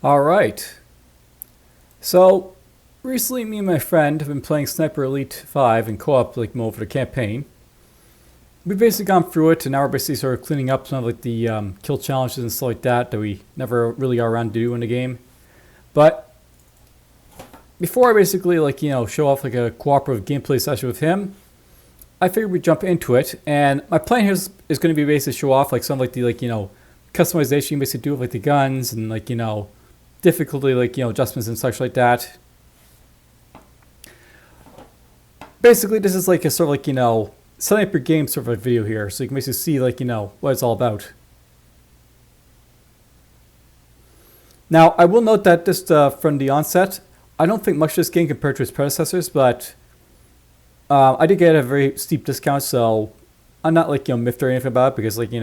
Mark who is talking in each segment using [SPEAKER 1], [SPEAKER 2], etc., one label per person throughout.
[SPEAKER 1] Alright, so recently me and my friend have been playing Sniper Elite 5 in co-op mode for the campaign. We've basically gone through it and now we're basically sort of cleaning up some of the kill challenges and stuff like that we never really are around to do in the game. But before I basically show off a cooperative gameplay session with him, I figured we'd jump into it, and my plan here is going to be basically show off some of the customization you can basically do with the guns and difficulty adjustments and such like that. Basically this is a sort of setting up your game sort of a video here, so you can basically see what it's all about. Now I will note that just from the onset, I don't think much of this game compared to its predecessors, but I did get a very steep discount, so I'm not miffed or anything about it, because I get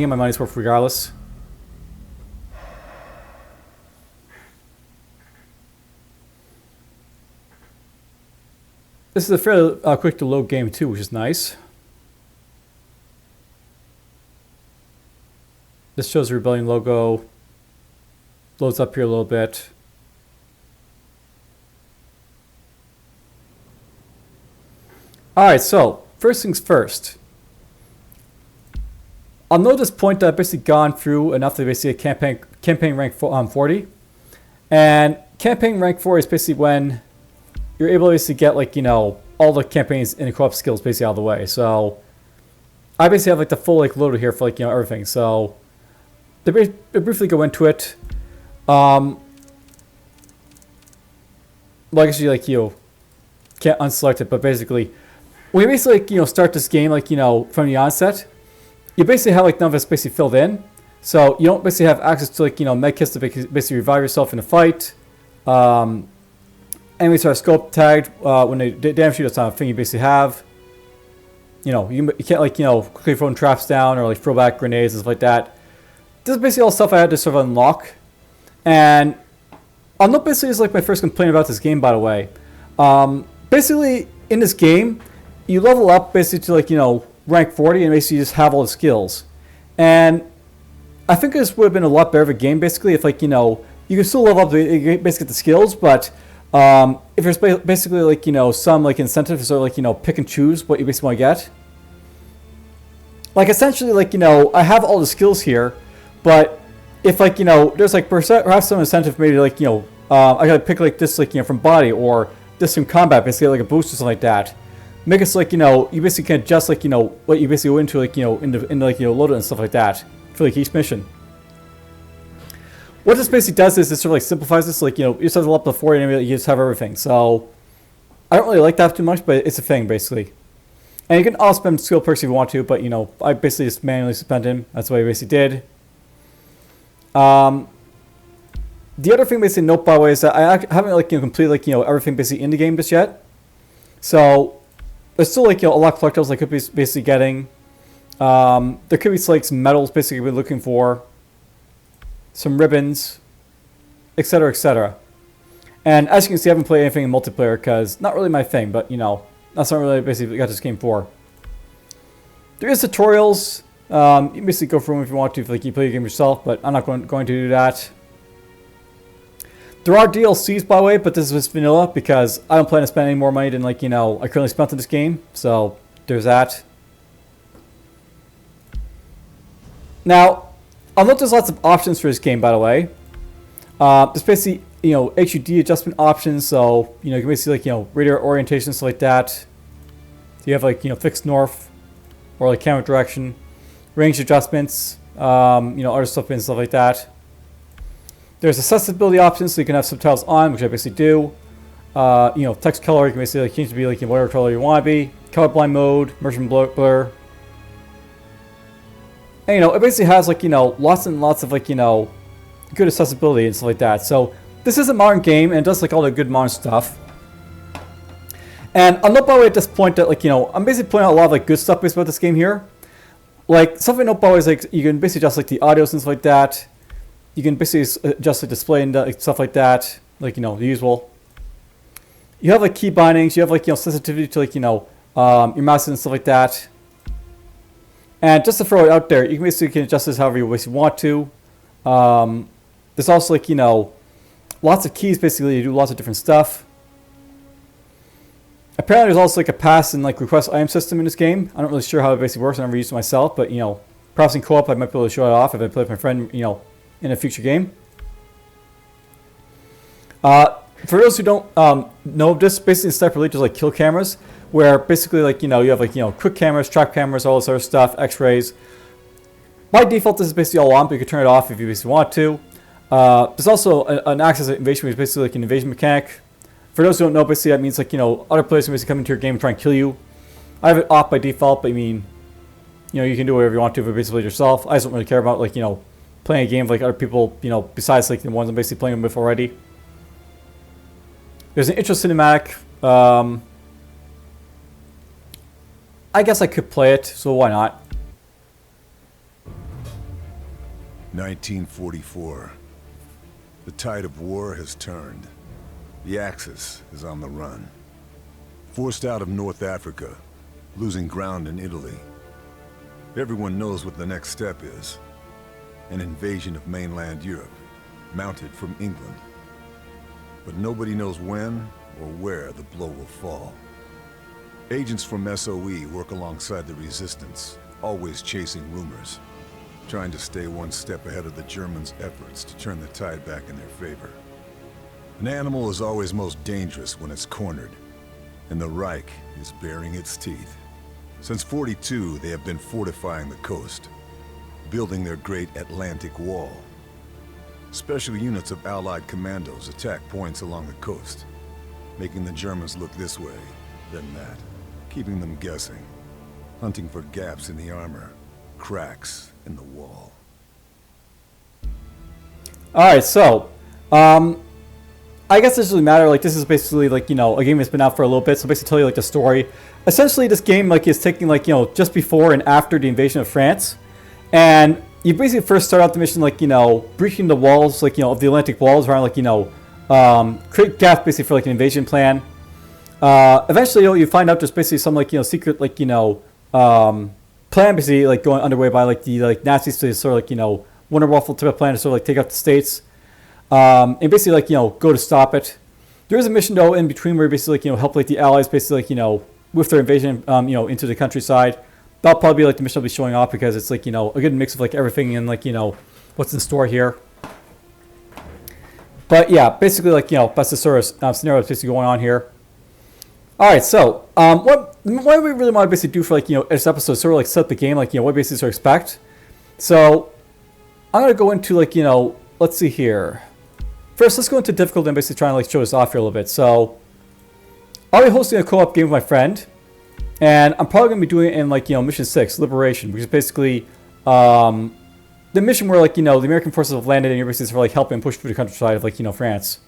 [SPEAKER 1] my money's worth regardless. This is a fairly quick to load game too, which is nice. This shows the Rebellion logo. Loads up here a little bit. Alright, so first things first. I'll note at this point that I've basically gone through enough to basically campaign rank 40. And campaign rank 40 is basically when you're able to basically get all the campaigns and co-op skills basically out of the way. So I basically have the full loader here for everything. So to briefly go into it, well, I guess you can't unselect it, but basically when you basically start this game from the onset, you basically have none of it's basically filled in. So you don't basically have access to medkits to basically revive yourself in a fight. Enemies are scope tagged when they damage you. That's not a thing you basically have. You can't quickly throw traps down or throw back grenades and stuff like that. This is basically all stuff I had to sort of unlock. And I'll note basically is my first complaint about this game, by the way. Basically in this game, you level up basically to rank 40 and basically just have all the skills. And I think this would have been a lot better of a game basically if you can still level up basically the skills, but if there's basically some incentive to sort of pick and choose what you basically want to get. Essentially I have all the skills here, but if there's perhaps some incentive maybe I gotta pick this from body or this from combat, basically a boost or something like that. Make it so you basically can adjust what you basically go into in the loadout and stuff like that for each mission. What this basically does is it sort of simplifies this. You just have to level up to 40 and you just have everything. So I don't really like that too much, but it's a thing basically. And you can also spend skill perks if you want to, but I basically just manually suspend him. That's what I basically did. The other thing basically note by the way is that I haven't completed everything basically in the game just yet. So there's still a lot of collectibles I could be basically getting. There could be some medals basically we're looking for, some ribbons, etc., etc. And as you can see, I haven't played anything in multiplayer because not really my thing, but that's not really basically got this game for. There is tutorials. You can basically go through them if you want to, if you play the game yourself, but I'm not going to do that. There are DLCs, by the way, but this is vanilla because I don't plan to spend any more money than I currently spent on this game. So there's that. Now, I'll note there's lots of options for this game, by the way. There's basically HUD adjustment options, so you can basically radar orientation, stuff like that. So you have fixed north or camera direction, range adjustments, other stuff and stuff like that. There's accessibility options, so you can have subtitles on, which I basically do. Text color, you can basically change to be whatever color you want to be. Colorblind mode, merchant blur. And it basically has lots and lots of good accessibility and stuff like that. So this is a modern game and it does all the good modern stuff. And I'll note by the way at this point that I'm basically pointing out a lot of good stuff based about this game here. Something I note by the way is you can basically adjust the audio and stuff like that. You can basically adjust the display and stuff like that, the usual. You have key bindings. You have sensitivity to your mouse and stuff like that. And just to throw it out there, you can basically adjust this however you want to. There's also like, you know, lots of keys basically to do lots of different stuff. Apparently there's also like a pass and like request item system in this game. I'm not really sure how it basically works. I never used it myself, but you know, perhaps in co-op I might be able to show it off if I play with my friend, you know, in a future game. For those who don't know, this basically in Sniper Elite, there's like kill cameras, where basically like, you know, you have like, you know, quick cameras, trap cameras, all this other stuff, x-rays. By default, this is basically all on, but you can turn it off if you basically want to. There's also an access invasion, which is basically like an invasion mechanic. For those who don't know, basically that means like, you know, other players can basically come into your game and try and kill you. I have it off by default, but I mean, you know, you can do whatever you want to if you basically yourself. I just don't really care about like, you know, playing a game with like other people, you know, besides like the ones I'm basically playing with already. There's an intro cinematic. I guess I could play it, so why not?
[SPEAKER 2] 1944. The tide of war has turned. The Axis is on the run. Forced out of North Africa, losing ground in Italy. Everyone knows what the next step is. An invasion of mainland Europe, mounted from England. But nobody knows when or where the blow will fall. Agents from SOE work alongside the resistance, always chasing rumors, trying to stay one step ahead of the Germans' efforts to turn the tide back in their favor. An animal is always most dangerous when it's cornered, and the Reich is baring its teeth. Since '42, they have been fortifying the coast, building their great Atlantic Wall. Special units of Allied commandos attack points along the coast, making the Germans look this way, then that, keeping them guessing, hunting for gaps in the armor, cracks in the wall.
[SPEAKER 1] Alright, so, I guess it doesn't really matter. Like, this is basically like, you know, a game that's been out for a little bit, so basically tell you like the story. Essentially, this game like is taking like, you know, just before and after the invasion of France, and you basically first start out the mission like, you know, breaching the walls like, you know, of the Atlantic walls around like, you know, create gaps basically for like an invasion plan. Eventually, you know, you find out there's basically some like, you know, secret like, you know, plan basically like going underway by like the like Nazis to sort of like, you know, Wonder Waffle type of plan to sort of like take out the states. And basically like, you know, go to stop it. There is a mission though in between where you basically like, you know, help like the Allies basically like, you know, with their invasion, you know, into the countryside. That'll probably be like the mission I'll be showing off because it's like, you know, a good mix of like everything and like, you know, what's in store here. But yeah, basically like, you know, that's the sort of scenario that's basically going on here. Alright, so what we really want to basically do for like, you know, this episode is sort of like set the game, like, you know, what basically to expect. So I'm going to go into like, you know, let's see here. First, let's go into difficulty and basically try and like show this off here a little bit. So I'll be hosting a co-op game with my friend, and I'm probably going to be doing it in like, you know, Mission 6, Liberation, which is basically the mission where like, you know, the American forces have landed and you're basically sort of like helping push through the countryside of like, you know, France.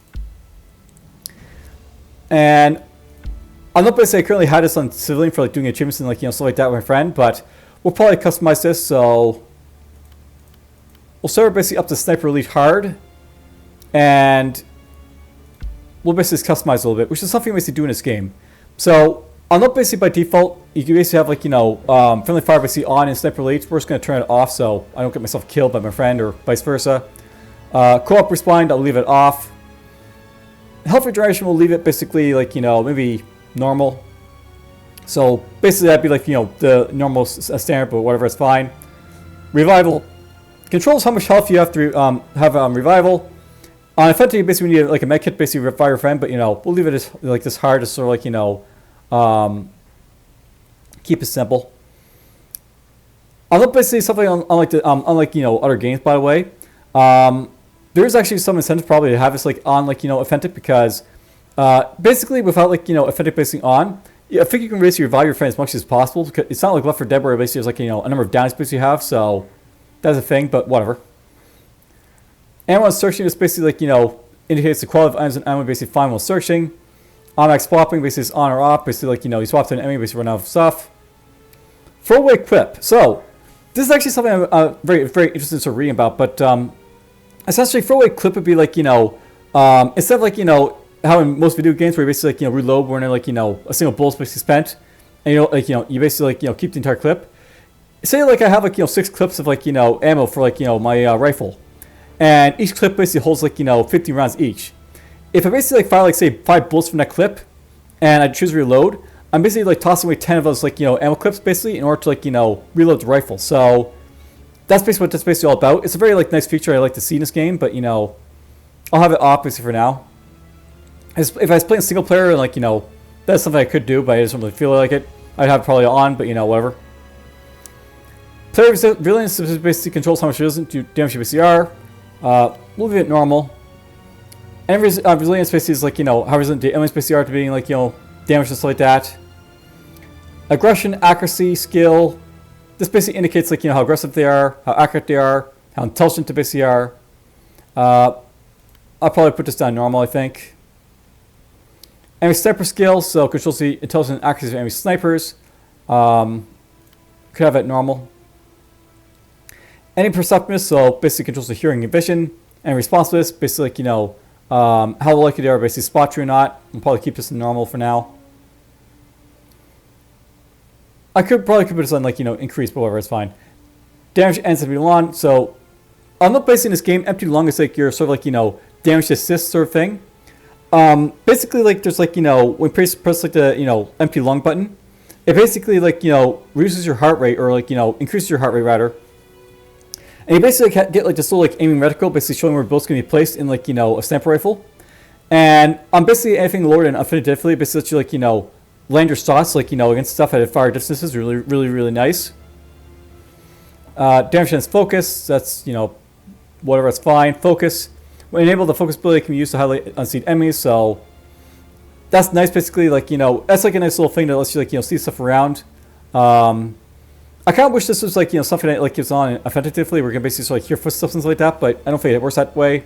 [SPEAKER 1] And I'm not going to say I currently had this on civilian for like doing achievements and like, you know, stuff like that with my friend, but we'll probably customize this. So we'll start basically up to Sniper Elite Hard, and we'll basically customize a little bit, which is something we basically do in this game. So on up basically by default, you can basically have like, you know, friendly fire basically on in Sniper Elite. We're just going to turn it off so I don't get myself killed by my friend or vice versa. Co-op respawn, I'll leave it off. Health regeneration, we'll leave it basically like, you know, maybe normal. So basically that'd be like, you know, the normal standard, but whatever, it's fine. Revival controls how much health you have to have revival. On effectively, basically, we need like a med kit, basically revive your friend, but you know, we'll leave it as like this hard, to sort of like, you know, keep it simple. I'll basically something unlike you know, other games, by the way. There is actually some incentive probably to have this like on like, you know, authentic, because basically without like, you know, authentic basically on, I think you can basically revive your friend as much as possible. Because it's not like Left 4 Dead where basically there's like, you know, a number of downs basically you have, so that's a thing, but whatever. And when searching, it's basically like, you know, indicates the quality of items and ammo basically fine while searching. Automatic swapping basically is on or off, basically like, you know, you swap to an enemy, basically run out of stuff. Throwaway equip. So this is actually something I'm very interested in reading about, but essentially throwaway equip would be like, you know, instead of like, you know, how in most video games where you basically like, you know, reload when like, you know, a single bullet's basically spent, and you know, like, you know, you basically like, you know, keep the entire clip. Say like I have like, you know, 6 clips of like, you know, ammo for like, you know, my rifle. and each clip basically holds like, 15 rounds each. If I basically like fire like say 5 bullets from that clip, and I choose reload, I'm basically like tossing away 10 of those like ammo clips basically in order to like reload the rifle. So that's basically what that's basically all about. It's a very like nice feature I like to see in this game, but I'll have it off basically for now. If I was playing single player and like that's something I could do, but I just don't really feel like it, I'd have it probably on, but whatever. Player resilience basically controls how much resistance to damage you basically are. We'll leave it normal. And resilience basically is like how resilient the enemies basically are to being like damage and stuff like that. Aggression, accuracy, skill. This basically indicates like how aggressive they are, how accurate they are, how intelligent they basically are. I'll probably put this down normal, I think. Enemy sniper skill, so controls the intelligence and accuracy of enemy snipers. Could have it normal. Enemy perceptiveness, so basically controls the hearing and vision. And responsiveness, basically like how likely they are basically spot you or not. I'll probably keep this in normal for now. I could probably put this on like increase, but whatever, it's fine. Damage ends empty lung. So I'm not basing this game. Empty lung is like your sort of like damage assist sort of thing. Basically like there's like when you press like the empty lung button, it basically like reduces your heart rate or like increases your heart rate rather. And you basically get like this little like aiming reticle, basically showing where bullets can be placed in like a sniper rifle. And basically anything lower than definitively, basically lets you like land your shots like against stuff at far distances. Really nice. Damage against focus, that's whatever, it's fine. Focus, when enabled, the focus ability can be used to highlight unseen enemies, so that's nice. Basically like that's like a nice little thing that lets you like see stuff around. I kind of wish this was like something that like gives on authentatively, where you can basically sort of hear footsteps and stuff like that, but I don't think it works that way.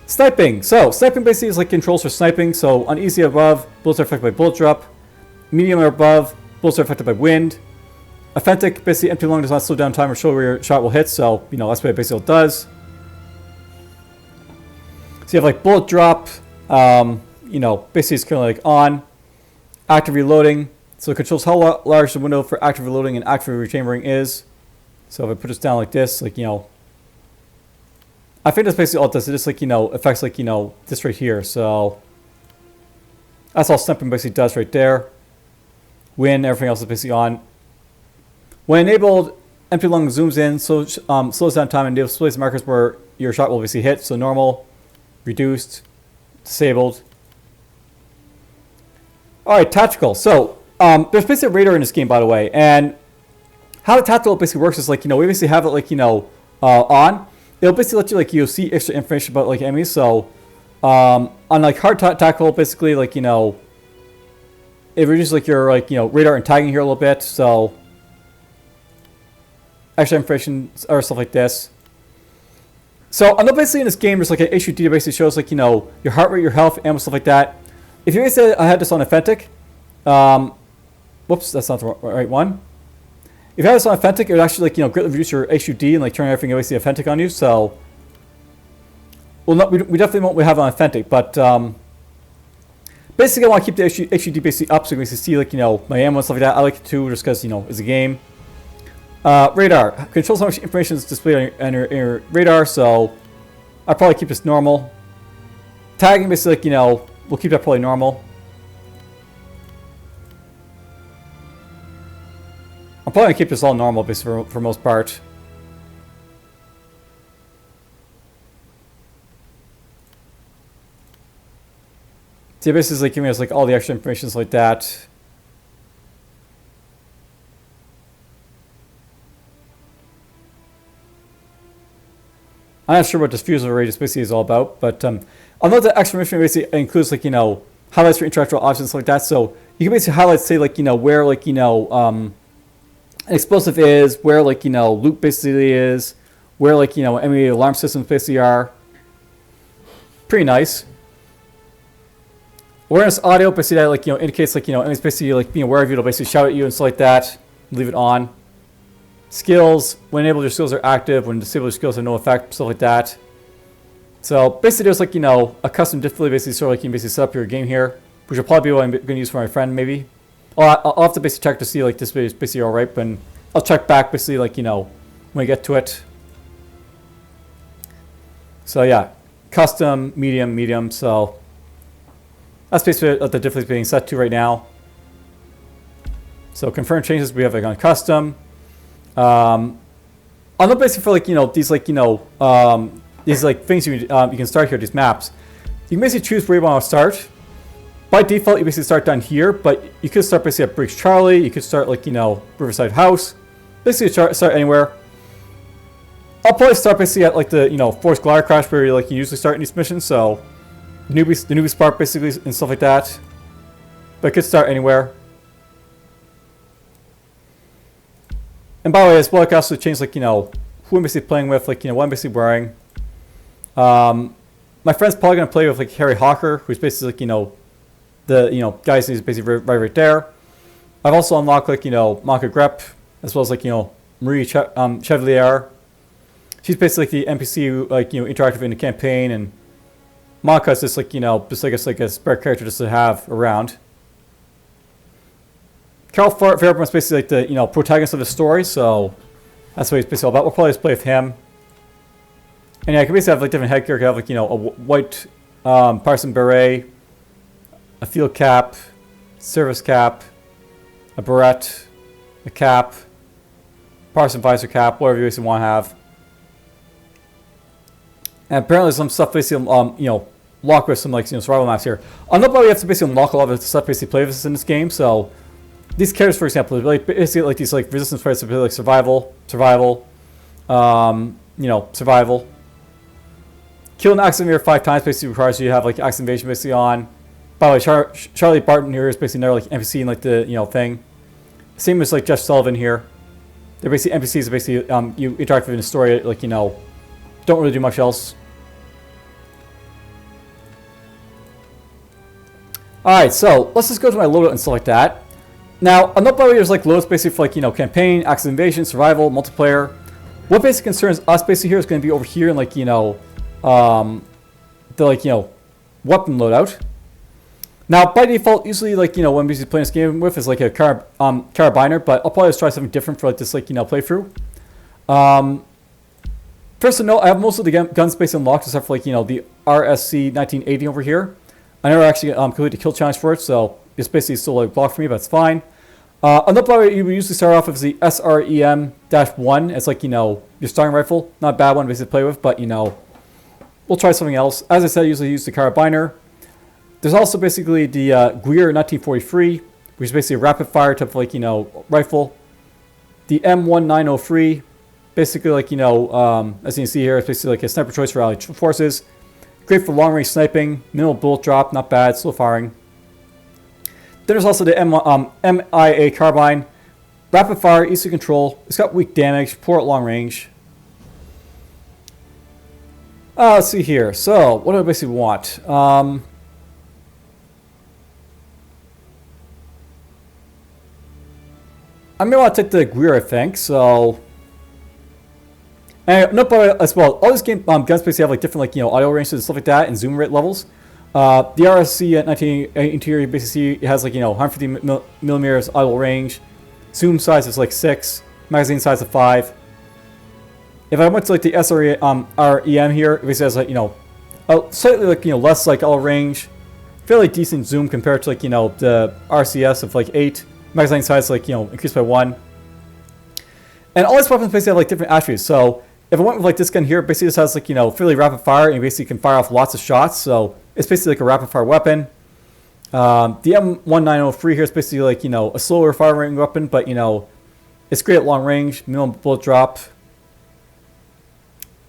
[SPEAKER 1] Sniping. So sniping basically is like controls for sniping. So on easy above, bullets are affected by bullet drop. Medium or above, bullets are affected by wind. Authentic, basically empty lung does not slow down time or show where your shot will hit, so that's what it basically does. So you have like bullet drop, basically it's currently like on. Active reloading. So it controls how large the window for active reloading and active rechambering is. So if I put this down like this, like I think that's basically all it does. It just like affects like this right here. So that's all sniping basically does right there. Wind, everything else is basically on. When enabled, empty lung zooms in, so slows down time and displays markers where your shot will basically hit. So normal, reduced, disabled. All right, tactical. So there's basically a radar in this game, by the way, and how the tactical basically works is like we basically have it like on. It'll basically let you like see extra information about like enemies. So on like hard tactical, basically like it reduces like your like radar and tagging here a little bit. So extra information or stuff like this. So I'm not basically in this game. There's like an HUD that basically shows like your heart rate, your health, ammo, stuff like that. If you guys said I had this on authentic, whoops, that's not the right one. If you had this on authentic, it would actually like greatly reduce your HUD and like turn everything basically authentic on you. So, well, no, we definitely won't have on authentic, but basically I want to keep the HUD basically up so you can basically see like my ammo and stuff like that. I like it too, just because it's a game. Radar controls how much information is displayed on your radar, so I'll probably keep this normal. Tagging basically like we'll keep that probably normal. I'm probably going to keep this all normal basically for most part. So basically is like giving us like all the extra information like that. I'm not sure what this fusel radius basically is all about, but I'll note that extra information basically includes like highlights for interactable objects like that. So you can basically highlight say like where like an explosive is, where like loot basically is, where like enemy alarm systems basically are. Pretty nice. Awareness audio basically that like indicates like enemies basically like being aware of you. It'll basically shout at you and stuff like that. Leave it on. Skills, when enabled your skills are active, when disabled your skills have no effect, stuff like that. So basically there's like a custom difficulty basically sort of like you can basically set up your game here, which will probably be what I'm going to use for my friend maybe. I'll have to basically check to see like this is basically alright, but I'll check back basically like when we get to it. So yeah, custom, medium, medium. So that's basically what the difference being set to right now. So confirm changes we have like on custom. On the basically for like these like these like things you can start here, these maps. You can basically choose where you want to start. By default, you basically start down here, but you could start basically at Briggs Charlie. You could start like Riverside House. Basically start anywhere. I'll probably start basically at like the Forest Glider Crash where you usually start in these missions. So the newbie spark basically and stuff like that. But it could start anywhere. And by the way, as well, I can also change like who I'm basically playing with, like what I'm basically wearing. My friend's probably gonna play with like Harry Hawker, who's basically like the guys who's basically right there. I've also unlocked like Monica Grep, as well as like Marie Chevalier. She's basically like the NPC who interactive in the campaign, and Monica is just like just I guess like a spare character just to have around. Carl Fairburn is basically like the protagonist of the story, so that's what he's basically all about. We'll probably just play with him. And yeah, I can basically have like different headgear. I can have like a white partisan beret, a field cap, service cap, a beret, a cap, partisan visor cap, whatever you basically want to have. And apparently some stuff basically lock with some like survival maps here. On the bottom, you have to basically unlock a lot of the stuff basically play with us in this game. So these characters, for example, like basically like these like resistance fights, like survival, survival. Kill an Axe Invader 5 times basically requires you to have like Axe Invasion basically on. By the way, Charlie Barton here is basically another like NPC in like the thing. Same as like Jeff Sullivan here. They're basically NPCs that basically you interact with in the story, like don't really do much else. Alright, so let's just go to my loadout and stuff like that. Now, on the bottom there's like loads basically for like campaign, Axe Invasion, survival, multiplayer. What basically concerns us basically here is going to be over here in like the like weapon loadout. Now by default, usually like what I'm basically playing this game with is like a carabiner, but I'll probably just try something different for like this like playthrough. First to note, I have most of the guns basically unlocked except for like the RSC 1980 over here. I never actually completed the kill challenge for it, so it's basically still like blocked for me, but it's fine. On the player, you would usually start off with the SREM-1. It's like your starting rifle, not a bad one to basically play with, but we'll try something else. As I said, I usually use the carabiner. There's also basically the Guir 1943, which is basically a rapid fire type of like rifle. The M1903, basically like as you can see here, it's basically like a sniper choice for allied forces. Great for long range sniping, minimal bullet drop, not bad, slow firing. Then there's also the MIA carbine, rapid fire, easy to control. It's got weak damage, poor at long range. Let's see here. So what do I basically want? I may want to take the Guir, I think. So, and no, but as well, all these guns basically have like different like audio ranges and stuff like that, and zoom rate levels. The RSC at 19 interior basically has like 150 millimeters audio range, zoom size is like 6, magazine size of 5. If I went to like the SREM here, it basically has like slightly like less like audio range, fairly decent zoom compared to like the RCS of like 8. Magazine size like increased by 1. And all these weapons basically have like different attributes. So if I went with like this gun here, basically this has like fairly rapid fire, and you basically can fire off lots of shots. So it's basically like a rapid fire weapon. The M1903 here is basically like a slower firing weapon, but it's great at long range, minimum bullet drop.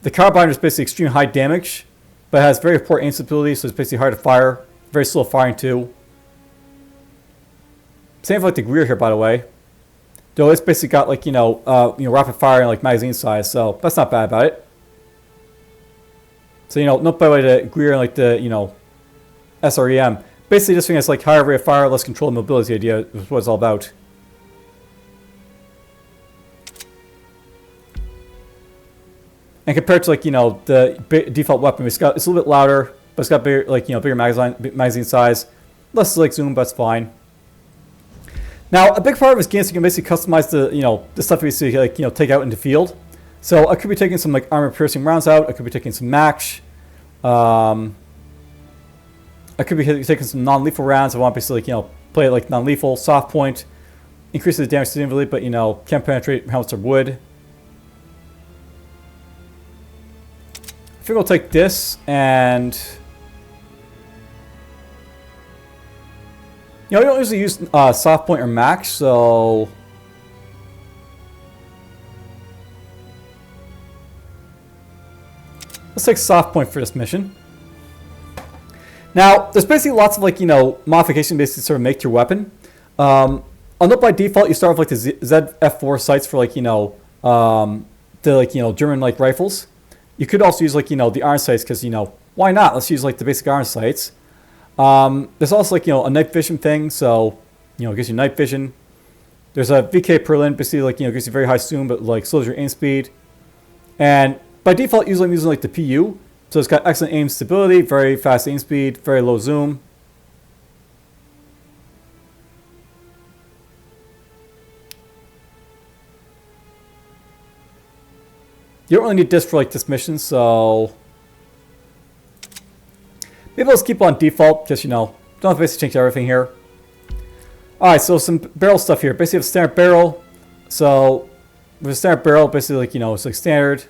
[SPEAKER 1] The carbine is basically extreme high damage, but has very poor aim stability, so it's basically hard to fire. Very slow firing too. Same for like the Guir here, by the way. Though it's basically got like rapid fire and like magazine size, so that's not bad about it. So not by the way the Guir and like the SREM. Basically, this thing has like higher rate of fire, less control, and mobility idea is what it's all about. And compared to like the default weapon, it's a little bit louder, but it's got bigger bigger magazine size, less like zoom, but it's fine. Now, a big part of this game is you can basically customize the stuff you basically like take out into field. So I could be taking some like armor piercing rounds out. I could be taking some match. I could be taking some non-lethal rounds. I want basically, play it like non-lethal, soft point, increases the damage significantly, but, can't penetrate helmets or wood. I think I'll take this and... I don't usually use soft point or max, so... Let's take soft point for this mission. Now, there's basically lots of, modifications basically to sort of make your weapon. I'll note by default, you start with, the ZF4 sights for, the, German, rifles. You could also use, the iron sights, because, why not? Let's use, the basic iron sights. There's also, a night vision thing, so, it gives you night vision. There's a VK Perlin, basically, gives you very high zoom, but, slows your aim speed. And by default, usually I'm using, the PU. So it's got excellent aim stability, very fast aim speed, very low zoom. You don't really need this for this mission, so maybe let's keep on default, because don't have to basically change everything here. Alright, so some barrel stuff here. Basically, have a standard barrel. So with a standard barrel, basically it's standard.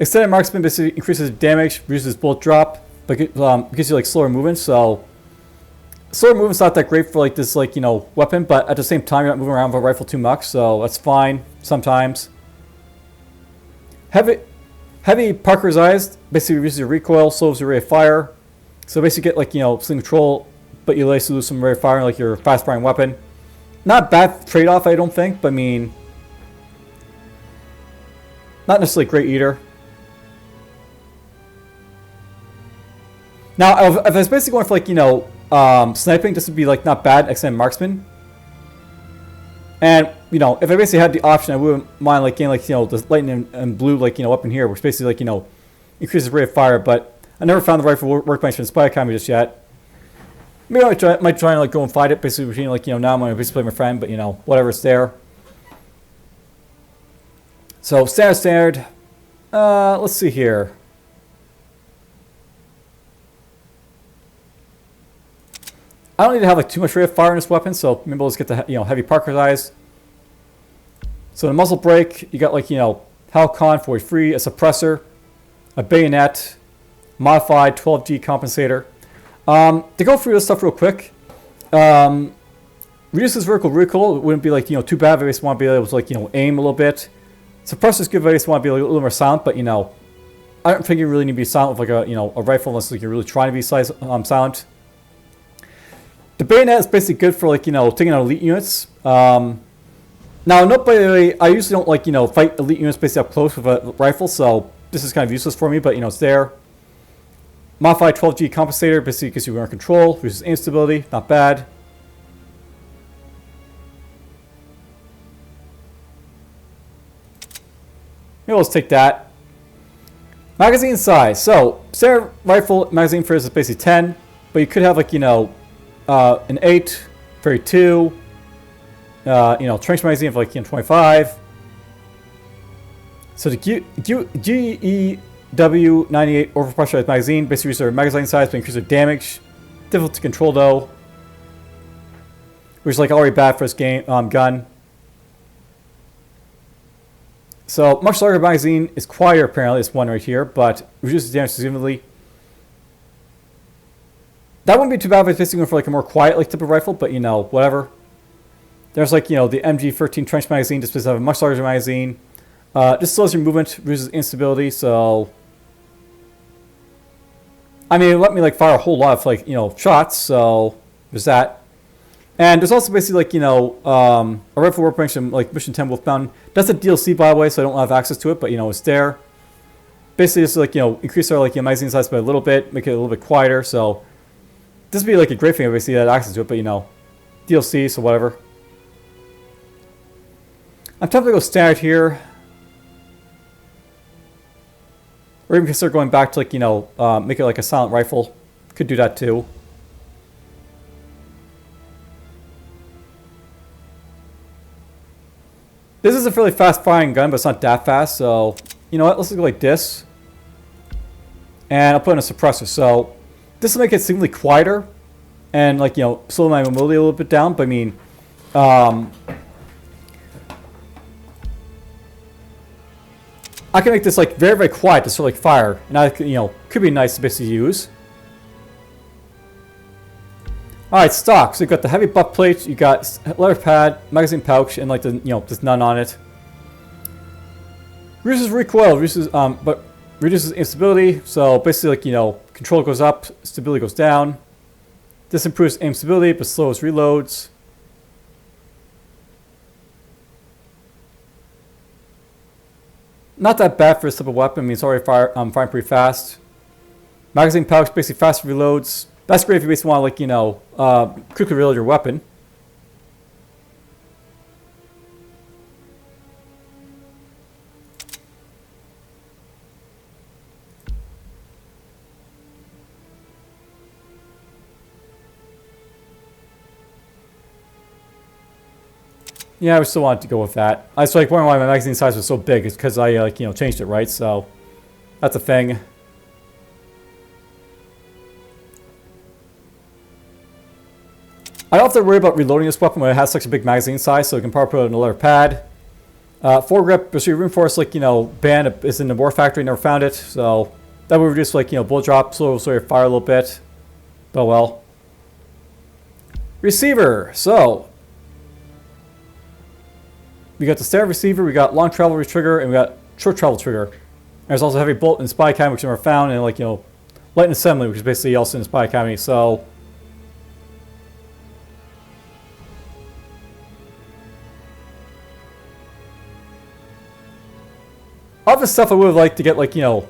[SPEAKER 1] Extended marksman basically increases damage, reduces bullet drop, but gives you slower movement. So slower movement's not that great for this weapon, but at the same time you're not moving around with a rifle too much, so that's fine sometimes. Heavy Parkerized basically reduces your recoil, slows your rate of fire. So basically get sling control, but you lose some rate of fire in your fast firing weapon. Not a bad trade-off, I don't think, but I mean, not necessarily great either. Now, if I was basically going for sniping, this would be not bad, excellent marksman. And if I basically had the option, I wouldn't mind getting the lightning and blue weapon here, which basically increases rate of fire. But I never found the rifle workbench in Spy Academy just yet. Maybe I might try and go and fight it basically between now I'm going to basically play my friend, but whatever, it's there. So standard. Let's see here. I don't need to have too much rate of fire in this weapon, so maybe let's get the heavy Parkerized. So the muzzle brake, you got Halcon 43, a suppressor, a bayonet, modified 12G compensator. To go through this stuff real quick, reduces vertical recoil. It wouldn't be too bad if I just want to be able to aim a little bit. Suppressor's good if I just want to be a little more silent, but I don't think you really need to be silent with a rifle unless you're really trying to be silent. The bayonet is basically good for taking out elite units. Now, note by the way, I usually don't fight elite units basically up close with a rifle, so this is kind of useless for me, but it's there. Modified 12G compensator basically gives you more control, reduces aim stability, not bad. Maybe let's take that. Magazine size. So standard rifle magazine for this is basically 10, but you could have an 8, 32, trench magazine for 25. So the GEW98 overpressurized magazine basically reduces their magazine size but increases their damage. Difficult to control though, which is already bad for this game gun. So much larger magazine is quieter apparently. This one right here, but reduces damage significantly. That wouldn't be too bad if I was basically going for a more quiet type of rifle, but whatever. There's the MG13 trench magazine, just because I have a much larger magazine. This slows your movement, reduces instability, so I mean it let me fire a whole lot of shots, so there's that. And there's also basically a rifle workbench from Mission 10 Wolf Mountain. That's a DLC by the way, so I don't have access to it, but it's there. Basically just increase our magazine size by a little bit, make it a little bit quieter, so this would be a great thing if I see that access to it, but DLC, so whatever. I'm tempted to go standard here. Or even consider going back to make it a silent rifle. Could do that too. This is a fairly fast firing gun, but it's not that fast, so you know what, let's go like this. and I'll put in a suppressor. So this will make it seemingly quieter and like, you know, slow my mobility a little bit down. But I mean, I can make this like very, very quiet to sort of like fire, and that, you know, could be nice to basically use. Alright, stock. So you got the heavy butt plate, you got leather pad, magazine pouch, and like the, you know, there's none on it. Reduces recoil, but reduces instability. So basically, like, you know, control goes up, stability goes down. This improves aim stability, but slows reloads. Not that bad for this type of weapon. I mean, it's already firing pretty fast. Magazine pouch, basically faster reloads. That's great if you basically want to, like, you know, quickly reload your weapon. Yeah, I still wanted to go with that. I was like wondering why my magazine size was so big. It's because I, like, you know, changed it, right? So that's a thing. I don't have to worry about reloading this weapon when it has such a big magazine size, so you can probably put it in a leather pad. Foregrip, so your reinforced, like, you know, band is in the War Factory, never found it, so that would reduce, like, you know, bullet drop, slow your fire a little bit. But well. Receiver, so we got the standard receiver, we got long travel trigger, and we got short travel trigger. There's also heavy bolt and spy cam, which never found, and like, you know, light and assembly, which is basically also in the spy academy. So all this stuff I would have liked to get, like, you know,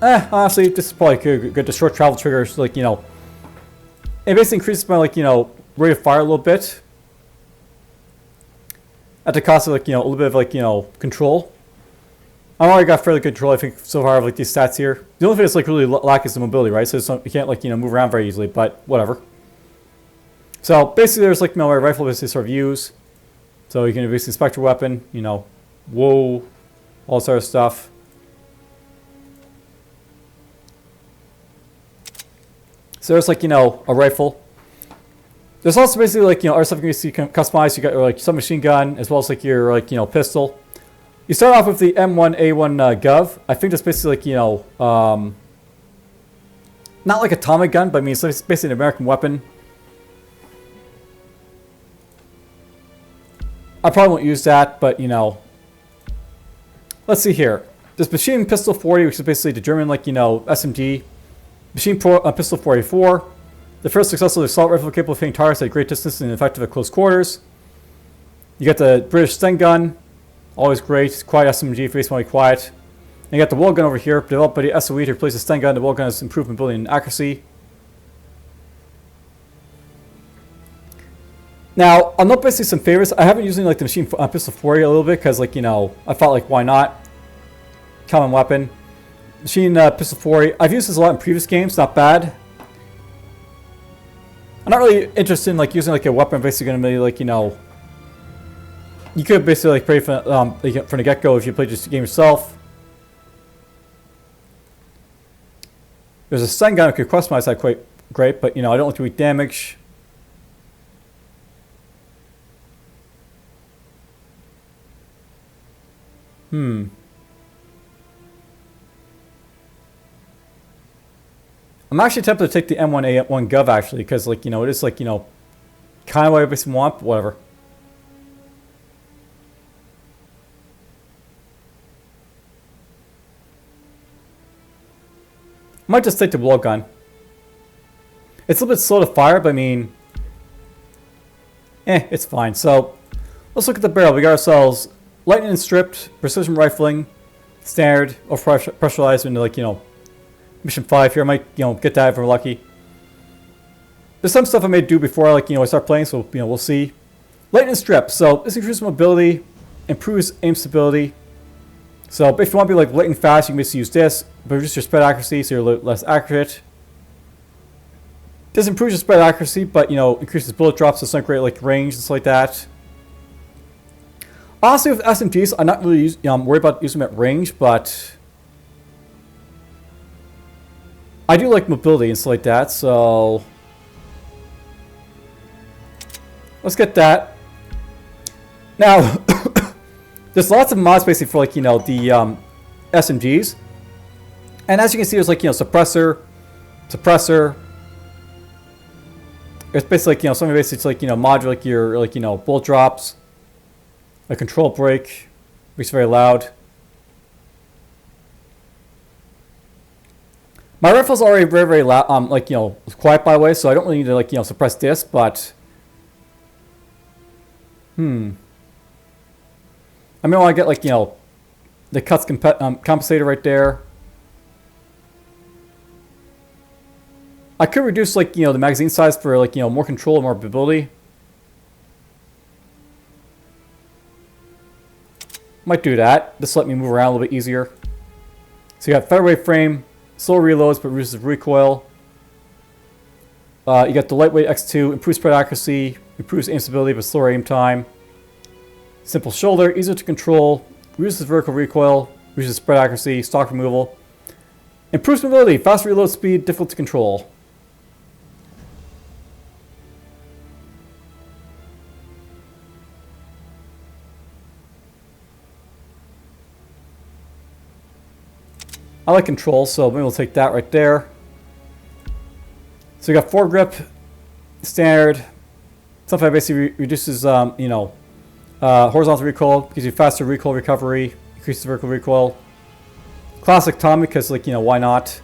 [SPEAKER 1] honestly, this is probably good. The short travel triggers, like, you know, it basically increases my, like, you know, rate of fire a little bit at the cost of, like, you know, a little bit of, like, you know, control. I've already got fairly good control, I think, so far of, like, these stats here. The only thing that's, like, really lacking is the mobility, right? So you can't, like, you know, move around very easily, but whatever. So basically, there's, like, you know, a rifle basically sort of use. So you can basically inspect your weapon, you know, whoa, all sort of stuff. So there's, like, you know, a rifle. There's also basically, like, you know, other stuff you can customize. You got, like, submachine gun as well as, like, your, like, you know, pistol. You start off with the M1A1 Gov. I think that's basically, like, you know, not like a atomic gun, but I mean, it's basically an American weapon. I probably won't use that, but, you know, let's see here. There's Machine Pistol 40, which is basically the German, like, you know, SMG. Machine Pistol 44. The first successful assault rifle capable of hitting targets at great distance and effective at close quarters. You got the British Sten gun. Always great. Quiet SMG, face only quiet. And you got the wall gun over here, developed by the SOE to replace the Sten gun. The wall gun has improved mobility and accuracy. Now, I'll note basically some favorites. I haven't used, like, the Machine Pistol 40 a little bit because, like, you know, I felt like, why not? Common weapon. Machine Pistol 40. I've used this a lot in previous games. Not bad. I'm not really interested in, like, using, like, a weapon basically going to be, like, you know, you could basically, like, pray for, from the get-go if you played this game yourself. There's a stun gun I could customize that quite great, but, you know, I don't like to weak damage. I'm actually tempted to take the M1A1 Gov, actually, because, like, you know, it is, like, you know, kind of what I basically want, but whatever. I might just take the wall gun. It's a little bit slow to fire, but I mean, it's fine. So let's look at the barrel. We got ourselves lightning and stripped, precision rifling, standard, or pressurized into, like, you know, mission 5 here. I might, you know, get that if we're lucky. There's some stuff I may do before, like, you know, I start playing, so, you know, we'll see. Lightning and strip. So this increases mobility, improves aim stability. So if you want to be, like, light and fast, you can basically use this, but reduce your spread accuracy so you're less accurate. This improves your spread accuracy, but, you know, increases bullet drops, so it's not great, like, range and stuff like that. Honestly, with SMGs, I'm not really worried about using them at range, but I do like mobility and stuff like that, so let's get that. Now, there's lots of mods basically for like, you know, the SMGs. And as you can see, there's like, you know, suppressor. It's basically like, you know, something basically to like, you know, modulate like your, like, you know, bullet drops. A control brake, makes it very loud. My rifle's already very, very loud, like, you know, quiet by the way, so I don't really need to like, you know, suppress this, but I mean, I want to get like, you know, the cuts compensator right there. I could reduce like, you know, the magazine size for like, you know, more control and more mobility. Might do that. Just let me move around a little bit easier. So you got featherweight frame, slow reloads but reduces recoil. You got the lightweight X2, improves spread accuracy, improves aim stability but slower aim time. Simple shoulder, easier to control, reduces vertical recoil, reduces spread accuracy, stock removal. Improves mobility, faster reload speed, difficult to control. I like control, so maybe we'll take that right there. So we got foregrip, standard. Something that basically reduces, you know, horizontal recoil, gives you faster recoil recovery, increases vertical recoil. Classic Tommy, because like, you know, why not?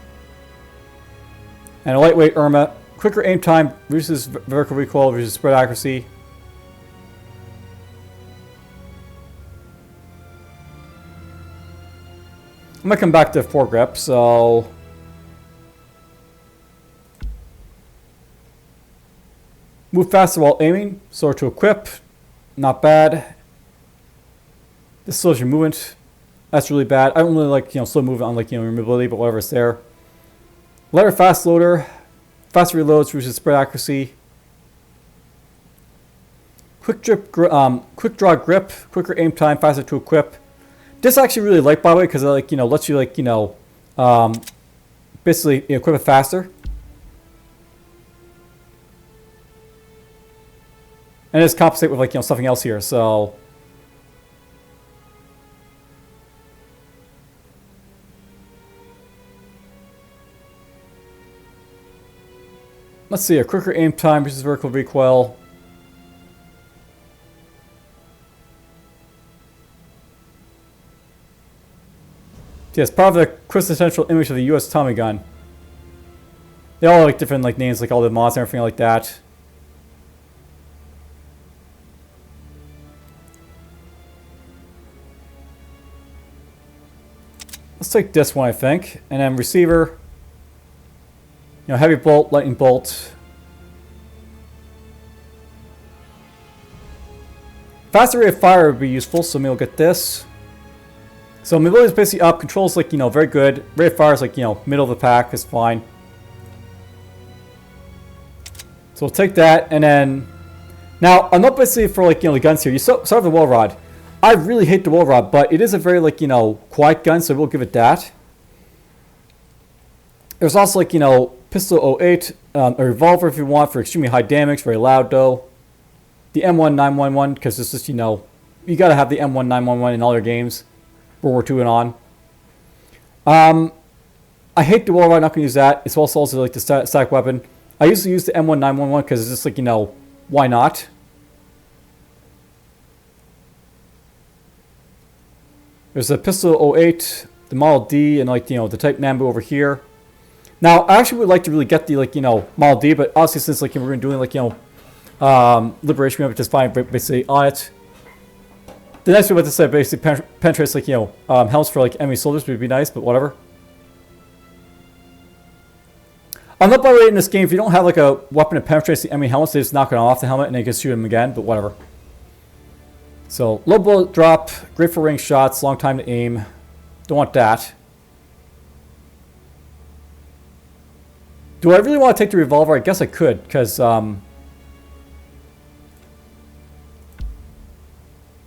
[SPEAKER 1] And a lightweight Irma, quicker aim time, reduces vertical recoil, reduces spread accuracy. I'm going to come back to foregrip, so move faster while aiming, so to equip, not bad. This slows your movement, that's really bad. I don't really like, you know, slow movement on like, you know, your mobility, but whatever, it's there. Lighter fast loader, faster reloads, reduces spread accuracy. Quick draw grip, quicker aim time, faster to equip. This I actually really like, by the way, because it like, you know, lets you like, you know, basically, you know, equip it faster. And it's compensate with like, you know, something else here. So let's see, a quicker aim time versus vertical recoil. Yes, part of the quintessential image of the U.S. Tommy gun. They all have like different like names, like all the mods and everything like that. Let's take this one, I think, and then receiver. You know, heavy bolt, lightning bolt. Faster rate of fire would be useful, so maybe we'll get this. So mobility is basically up, control's like, you know, very good. Rate of fire is like, you know, middle of the pack, is fine. So we'll take that, and then now I'm not basically for like, you know, the guns here. You start with the wall rod. I really hate the wall rod, but it is a very like, you know, quiet gun, so we'll give it that. There's also like, you know, pistol 08, a revolver if you want for extremely high damage, very loud though. The M1911, because it's just, you know, you gotta have the M1911 in all your games. World War II and on. I hate the wall rod, I'm not going to use that. It's also like the static weapon. I usually use the M1911 because it's just like, you know, why not? There's a pistol 08, the Model D, and like, you know, the Type Nambu over here. Now, I actually would like to really get the, like, you know, Model D, but obviously since like we're going to do like, you know, Liberation, we have to just find basically on it. The next one about to say basically penetrates like, you know, helmets for like enemy soldiers would be nice, but whatever. I'm not by the way in this game, if you don't have like a weapon that penetrates the enemy helmets, they just knock it off the helmet and then you can shoot them again, but whatever. So low bullet drop, great for range shots, long time to aim. Don't want that. Do I really want to take the revolver? I guess I could, because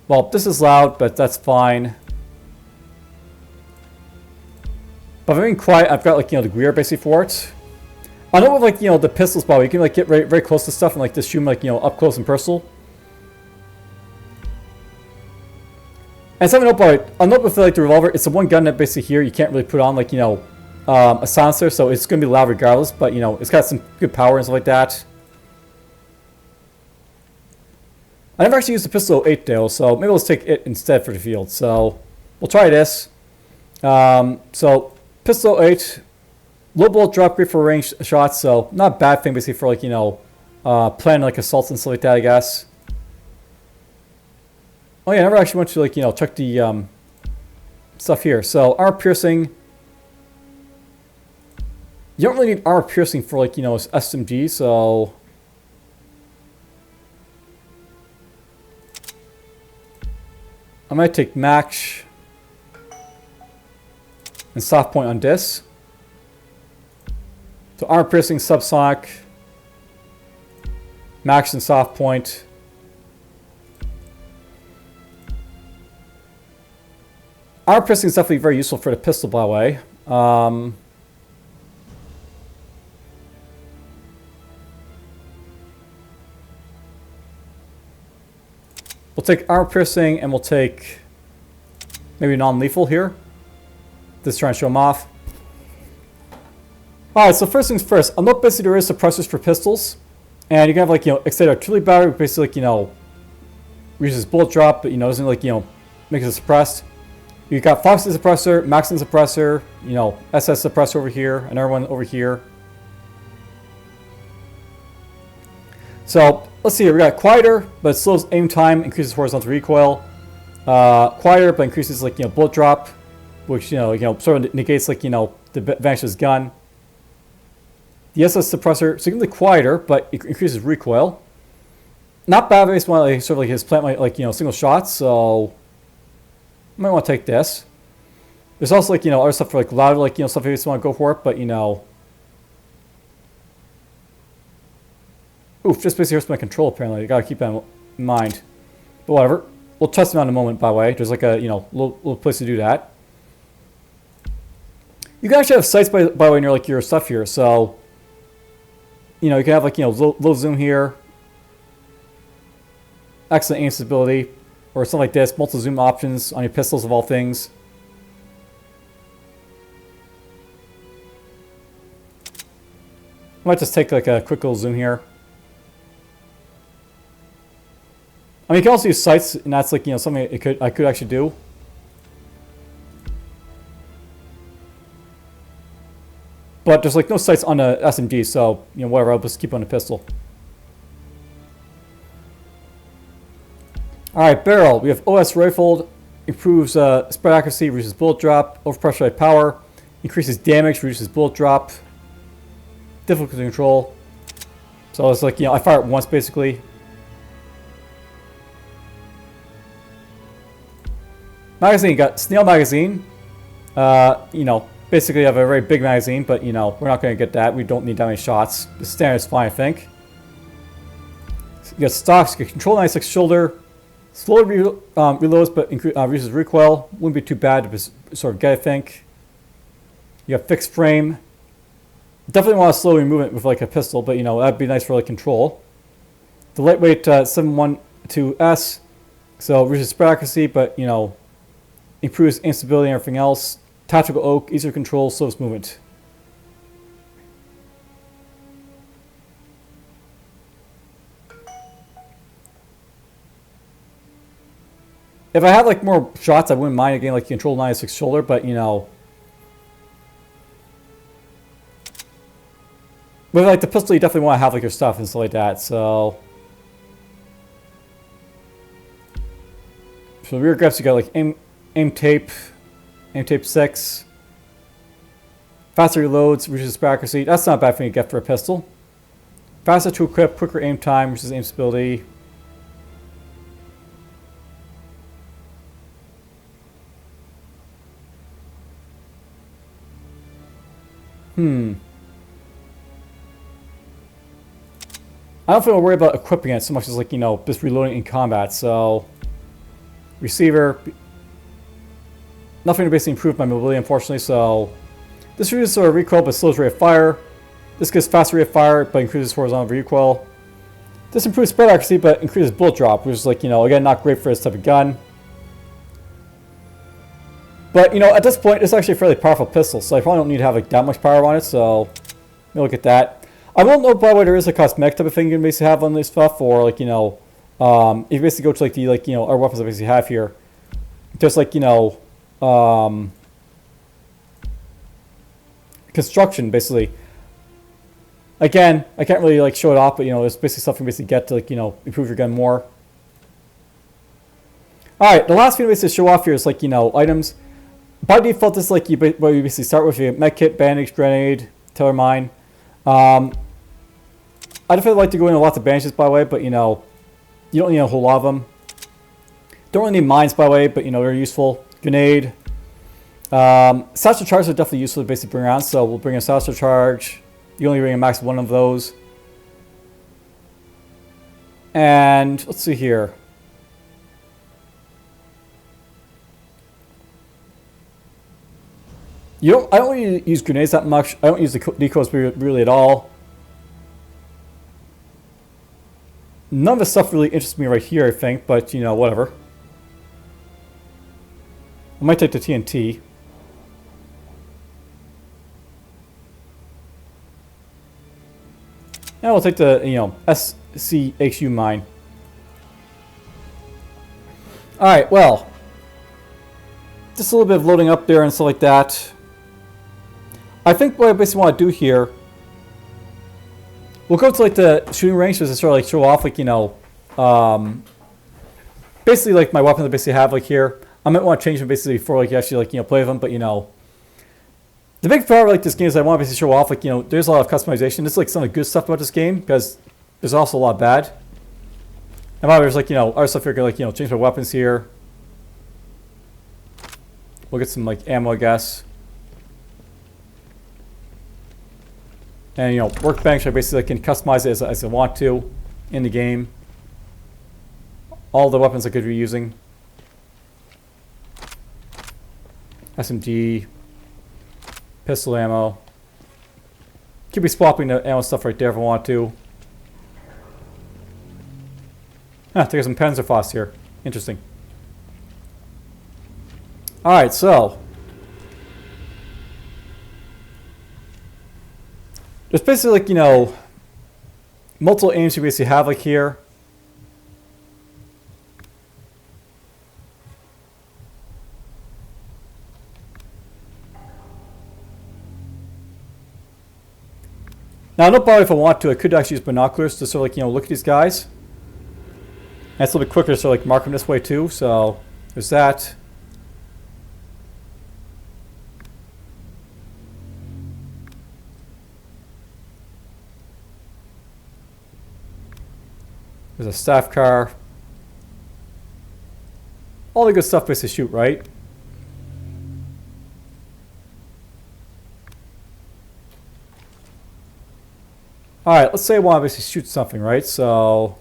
[SPEAKER 1] Well, this is loud, but that's fine. But if I'm being quiet, I've got like, you know, the gear basically for it. I know with like, you know, the pistols, probably you can like get very, very close to stuff and like just shoot them like, you know, up close and personal. And something to note about it, I'll note with like the revolver, it's the one gun that basically here you can't really put on like, you know, a silencer, so it's going to be loud regardless, but you know, it's got some good power and stuff like that. I never actually used the pistol 8 though, so maybe let's take it instead for the field. So we'll try this. So pistol 8, low bullet drop, great for range shots, so not a bad thing basically for like, you know, planning like assaults and stuff like that, I guess. Oh yeah, I never actually went to like, you know, check the stuff here. So armor piercing. You don't really need armor piercing for like, you know, SMG, so I might take max and soft point on this. So armor piercing, subsonic, max and soft point. Armor piercing is definitely very useful for the pistol, by the way. We'll take armor piercing and we'll take maybe non-lethal here. Just trying to show them off. Alright, so first things first. I'll note basically there is suppressors for pistols. And you can have like, you know, extended artillery battery, basically like, you know, uses bullet drop, but you know, doesn't like, you know, makes it suppressed. You got Fox's suppressor, Maxon's suppressor, you know, SS suppressor over here, another one over here. So let's see here. We got quieter, but it slows aim time, increases horizontal recoil. Quieter, but increases like, you know, bullet drop, which you know sort of negates like, you know, the vanishes gun. The SS suppressor, significantly quieter, but it increases recoil. Not bad based on like, sort of like his plant like, you know, single shots, so I might want to take this. There's also like, you know, other stuff for like loud, like, you know, stuff if you just want to go for it, but you know. Oof, just basically hurts my control apparently. You gotta keep that in mind. But whatever. We'll test them out in a moment, by the way. There's like a, you know, little place to do that. You can actually have sights by the way near like your stuff here, so you know, you can have like, you know, low zoom here. Excellent aim stability. Or something like this, multiple zoom options on your pistols of all things. I might just take like a quick little zoom here. I mean, you can also use sights, and that's like, you know, something I could actually do. But there's like no sights on the SMG, so you know, whatever, I'll just keep on the pistol. Alright, barrel. We have OS rifled, improves spread accuracy, reduces bullet drop, overpressurized power, increases damage, reduces bullet drop, difficult to control. So it's like, you know, I fire it once basically. Magazine, got snail magazine. You know, basically I have a very big magazine, but you know, we're not going to get that. We don't need that many shots. The standard is fine, I think. You got stocks, you got control 96 shoulder. Slowly reloads, but reduces recoil. Wouldn't be too bad to sort of get, I think. You have fixed frame. Definitely want to slow your movement with like a pistol, but you know, that'd be nice for like control. The lightweight 712S, so reduces spread accuracy, but you know, improves aim stability and everything else. Tactical oak, easier to control, slows movement. If I had like more shots, I wouldn't mind again like control 96 shoulder, but you know, with like the pistol, you definitely want to have like your stuff and stuff like that. So rear grips, you got like aim tape 6, faster reloads, reduces spread accuracy. That's not a bad thing to get for a pistol. Faster to equip, quicker aim time, reduces aim stability. I don't feel worried about equipping it so much as like, you know, just reloading in combat, so receiver. Nothing to basically improve my mobility, unfortunately, so this reduces our recoil but slows rate of fire. This gives faster rate of fire but increases horizontal recoil. This improves spread accuracy but increases bullet drop, which is like, you know, again, not great for this type of gun. But, you know, at this point, it's actually a fairly powerful pistol, so I probably don't need to have like that much power on it, so let me look at that. I won't know, by the way, there is a cosmetic type of thing you can basically have on this stuff, or like, you know, if you basically go to like the, like, you know, our weapons I basically have here. Just like, you know, construction, basically. Again, I can't really like show it off, but, you know, it's basically stuff you basically get to, like, you know, improve your gun more. Alright, the last thing to basically show off here is, like, you know, items. By default, this is like what you basically start with. You get medkit, bandage, grenade, tailor mine. I definitely like to go into lots of bandages, by the way, but, you know, you don't need a whole lot of them. Don't really need mines, by the way, but, you know, they're useful. Grenade. Satchel charges are definitely useful to basically bring around, so we'll bring a satchel charge. You only bring a max of one of those. And let's see here. I don't really use grenades that much. I don't use the decoys really at all. None of this stuff really interests me right here, I think, but, you know, whatever. I might take the TNT. And we'll take the, you know, SCHU mine. Alright, well. Just a little bit of loading up there and stuff like that. I think what I basically want to do here, we'll go to like the shooting range just to sort of like show off, like, you know, basically like my weapons I basically have like here. I might want to change them basically before like you actually like, you know, play with them, but, you know, the big part of like this game is I want to basically show off, like, you know, there's a lot of customization. This is like some of the good stuff about this game, because there's also a lot of bad. And there's like, you know, other stuff here, like, you know, change my weapons here. We'll get some like ammo, I guess. And, you know, workbench, I basically can customize it as I want to in the game. All the weapons I could be using. SMG. Pistol ammo. Could be swapping the ammo stuff right there if I want to. Take some Panzerfaust here. Interesting. Alright, so. There's basically like, you know, multiple aims you basically have like here. Now, don't bother if I want to. I could actually use binoculars to sort of like, you know, look at these guys. And it's a little bit quicker to sort of like mark them this way too. So there's that. There's a staff car. All the good stuff basically shoot, right? Alright, let's say I want to basically shoot something, right? So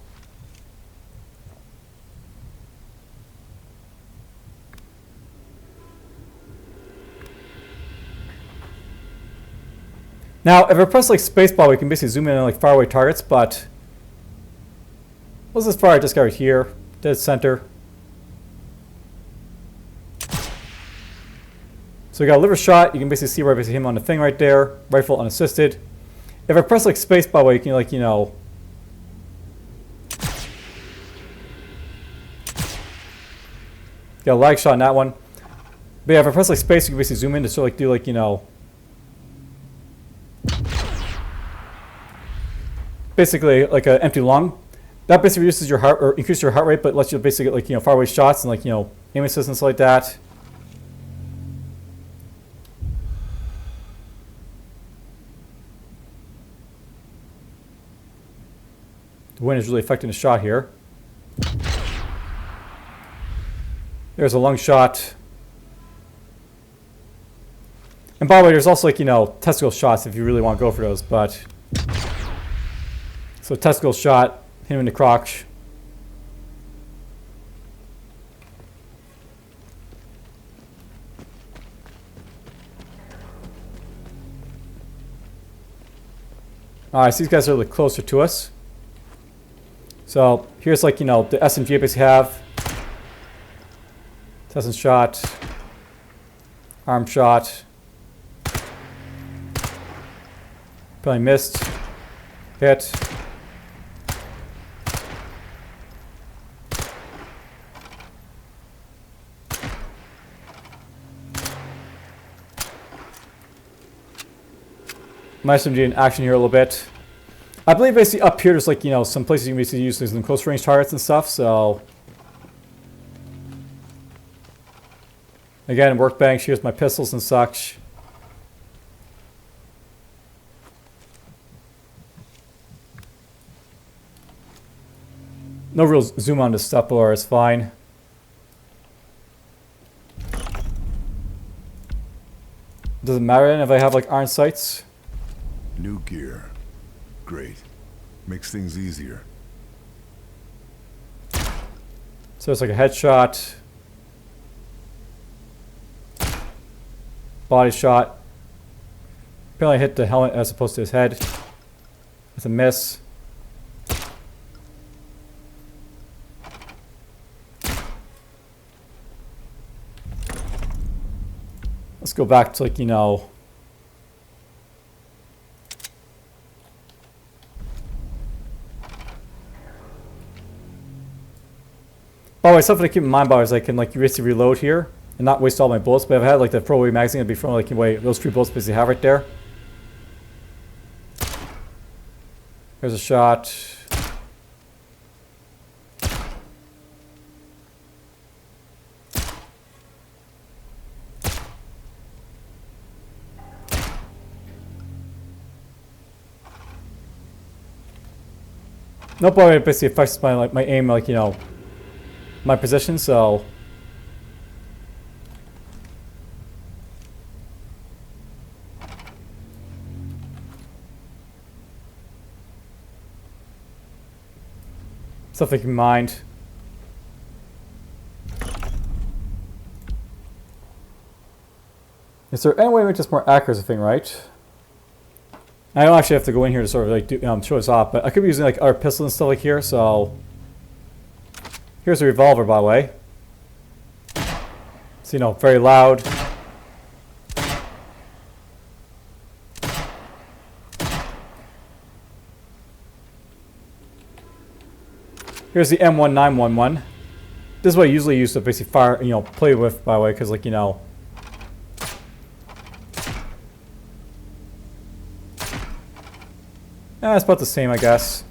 [SPEAKER 1] now, if I press like spacebar, we can basically zoom in on like faraway targets, but what's this fire this guy right here? Dead center. So we got a liver shot. You can basically see where I basically hit him on the thing right there. Rifle unassisted. If I press like space by the way, you can like, you know, got a lag shot on that one. But yeah, if I press like space, you can basically zoom in to sort of like do like, you know, basically like an empty lung. That basically reduces your heart or increases your heart rate, but lets you basically get like, you know, far away shots and like, you know, aim assistance like that. The wind is really affecting the shot here. There's a lung shot. And by the way, there's also like, you know, testicle shots if you really want to go for those, but so testicle shot, hit him in the crotch. Alright, so these guys are a little closer to us. So here's like, you know, the SMG I basically have. Testing shot. Arm shot. Probably missed. Hit. My SMG in action here a little bit. I believe basically up here there's like, you know, some places you can basically use some close range targets and stuff, so. Again, workbench, here's my pistols and such. No real zoom on this stuff, but it's fine. Doesn't matter if I have like iron sights.
[SPEAKER 2] New gear. Great. Makes things easier.
[SPEAKER 1] So it's like a headshot. Body shot. Apparently I hit the helmet as opposed to his head. It's a miss. Let's go back to like, you know. By the way, something to keep in mind about is I can like basically reload here and not waste all my bullets. But if I had like the throwaway magazine, it'd be from like those 3 bullets basically have right there. There's a shot. Nope, it basically affects my like my aim, like, you know, my position, so something to keep in mind. Is there any way to make this more accurate, as a thing, right? I don't actually have to go in here to sort of like do, show this off, but I could be using like other pistols and stuff like here, so here's a revolver, by the way. So, you know, very loud. Here's the M1911. This is what I usually use to basically fire, you know, play with, by the way, because like, you know. It's about the same, I guess.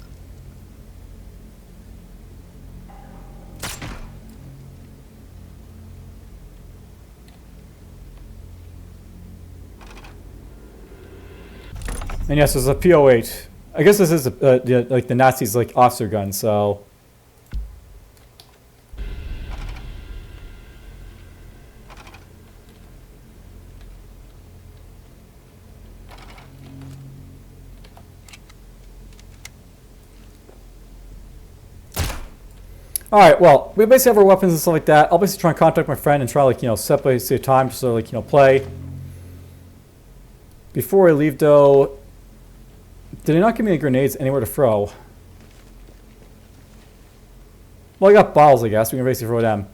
[SPEAKER 1] And yes, there's a P08. I guess this is like the Nazis' like officer gun. So. Alright, well, we basically have our weapons and stuff like that. I'll basically try and contact my friend and try, like, you know, set basically a time to sort of, like, you know, play. Before I leave, though, did they not give me any grenades anywhere to throw? Well, I got bottles, I guess. We can basically throw them.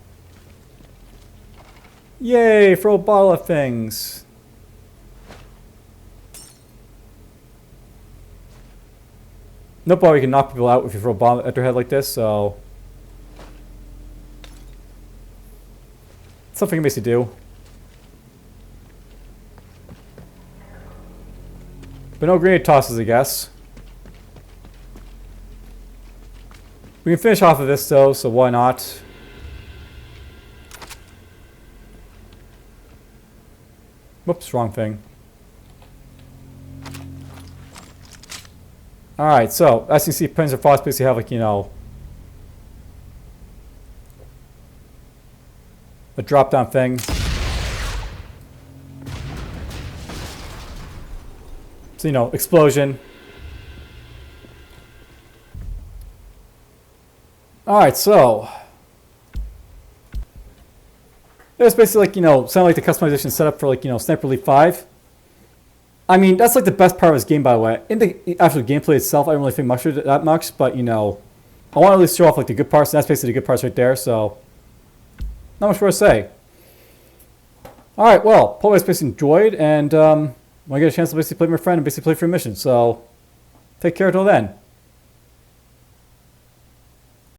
[SPEAKER 1] Yay, throw a bottle of things. No problem, you can knock people out if you throw a bomb at their head like this, so. Something you can basically do. But no grenade tosses, I guess. We can finish off of this though, so why not? Whoops, wrong thing. Alright, so as you can see, pins and faucets basically have, like, you know, a drop down thing. So, you know, explosion. Alright, so it's basically like, you know, sound like the customization set up for, like, you know, Sniper Elite 5. I mean, that's like the best part of this game, by the way. In the actual gameplay itself, I don't really think much of it that much, but you know, I want to at least show off like the good parts, and that's basically the good parts right there, so not much more to say. Alright, well, hope you guys basically enjoyed, and when I get a chance to basically play with my friend and basically play for a mission, so take care until then.